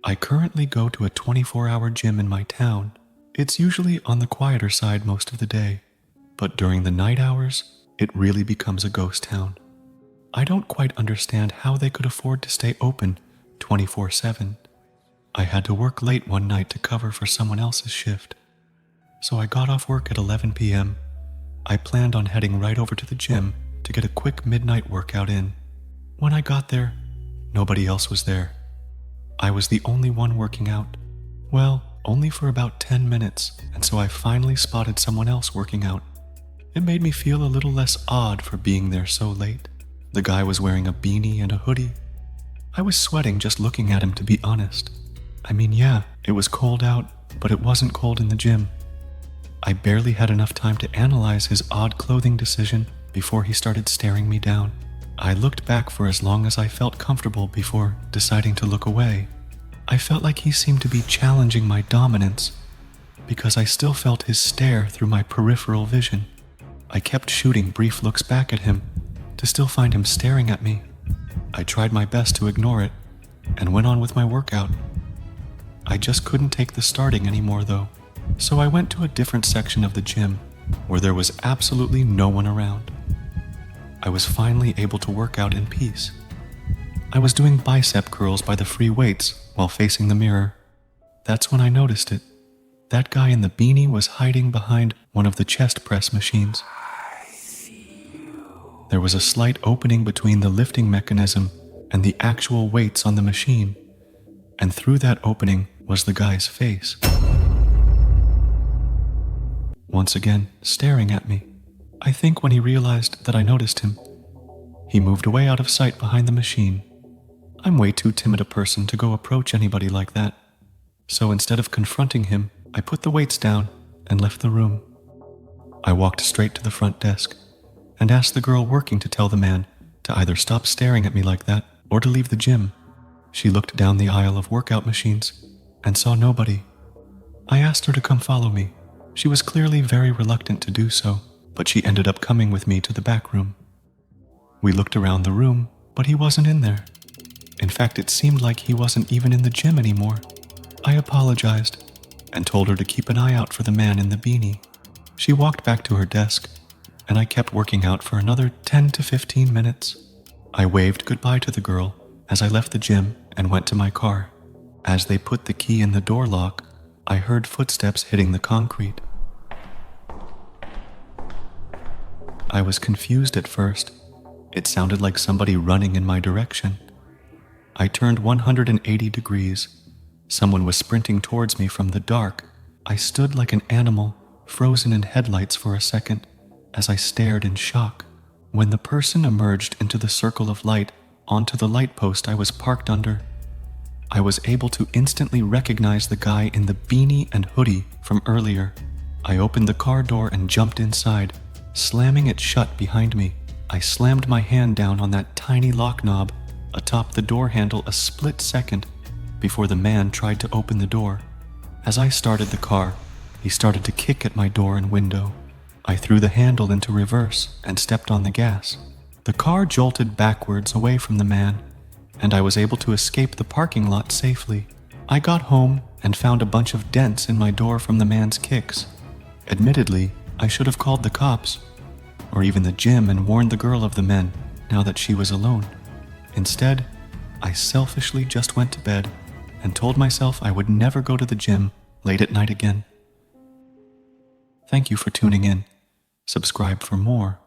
I currently go to a 24-hour gym in my town. It's usually on the quieter side most of the day, but during the night hours, it really becomes a ghost town. I don't quite understand how they could afford to stay open 24/7. I had to work late one night to cover for someone else's shift, so I got off work at 11 p.m. I planned on heading right over to the gym to get a quick midnight workout in. When I got there, nobody else was there. I was the only one working out. Well, only for about 10 minutes, and so I finally spotted someone else working out. It made me feel a little less odd for being there so late. The guy was wearing a beanie and a hoodie. I was sweating just looking at him, to be honest. I mean, yeah, it was cold out, but it wasn't cold in the gym. I barely had enough time to analyze his odd clothing decision before he started staring me down. I looked back for as long as I felt comfortable before deciding to look away. I felt like he seemed to be challenging my dominance because I still felt his stare through my peripheral vision. I kept shooting brief looks back at him to still find him staring at me. I tried my best to ignore it and went on with my workout. I just couldn't take the starting anymore though, so I went to a different section of the gym where there was absolutely no one around. I was finally able to work out in peace. I was doing bicep curls by the free weights while facing the mirror. That's when I noticed it. That guy in the beanie was hiding behind one of the chest press machines. There was a slight opening between the lifting mechanism and the actual weights on the machine, and through that opening was the guy's face. Once again, staring at me. I think when he realized that I noticed him, he moved away out of sight behind the machine. I'm way too timid a person to go approach anybody like that, so instead of confronting him, I put the weights down and left the room. I walked straight to the front desk and asked the girl working to tell the man to either stop staring at me like that or to leave the gym. She looked down the aisle of workout machines and saw nobody. I asked her to come follow me. She was clearly very reluctant to do so, but she ended up coming with me to the back room. We looked around the room, but he wasn't in there. In fact, it seemed like he wasn't even in the gym anymore. I apologized and told her to keep an eye out for the man in the beanie. She walked back to her desk, and I kept working out for another 10 to 15 minutes. I waved goodbye to the girl as I left the gym and went to my car. As they put the key in the door lock, I heard footsteps hitting the concrete. I was confused at first. It sounded like somebody running in my direction. I turned 180 degrees. Someone was sprinting towards me from the dark. I stood like an animal, frozen in headlights for a second, as I stared in shock. When the person emerged into the circle of light onto the light post I was parked under, I was able to instantly recognize the guy in the beanie and hoodie from earlier. I opened the car door and jumped inside, slamming it shut behind me. I slammed my hand down on that tiny lock knob atop the door handle a split second before the man tried to open the door. As I started the car, he started to kick at my door and window. I threw the handle into reverse and stepped on the gas. The car jolted backwards away from the man, and I was able to escape the parking lot safely. I got home and found a bunch of dents in my door from the man's kicks. Admittedly, I should have called the cops, or even the gym, and warned the girl of the men now that she was alone. Instead, I selfishly just went to bed and told myself I would never go to the gym late at night again. Thank you for tuning in. Subscribe for more.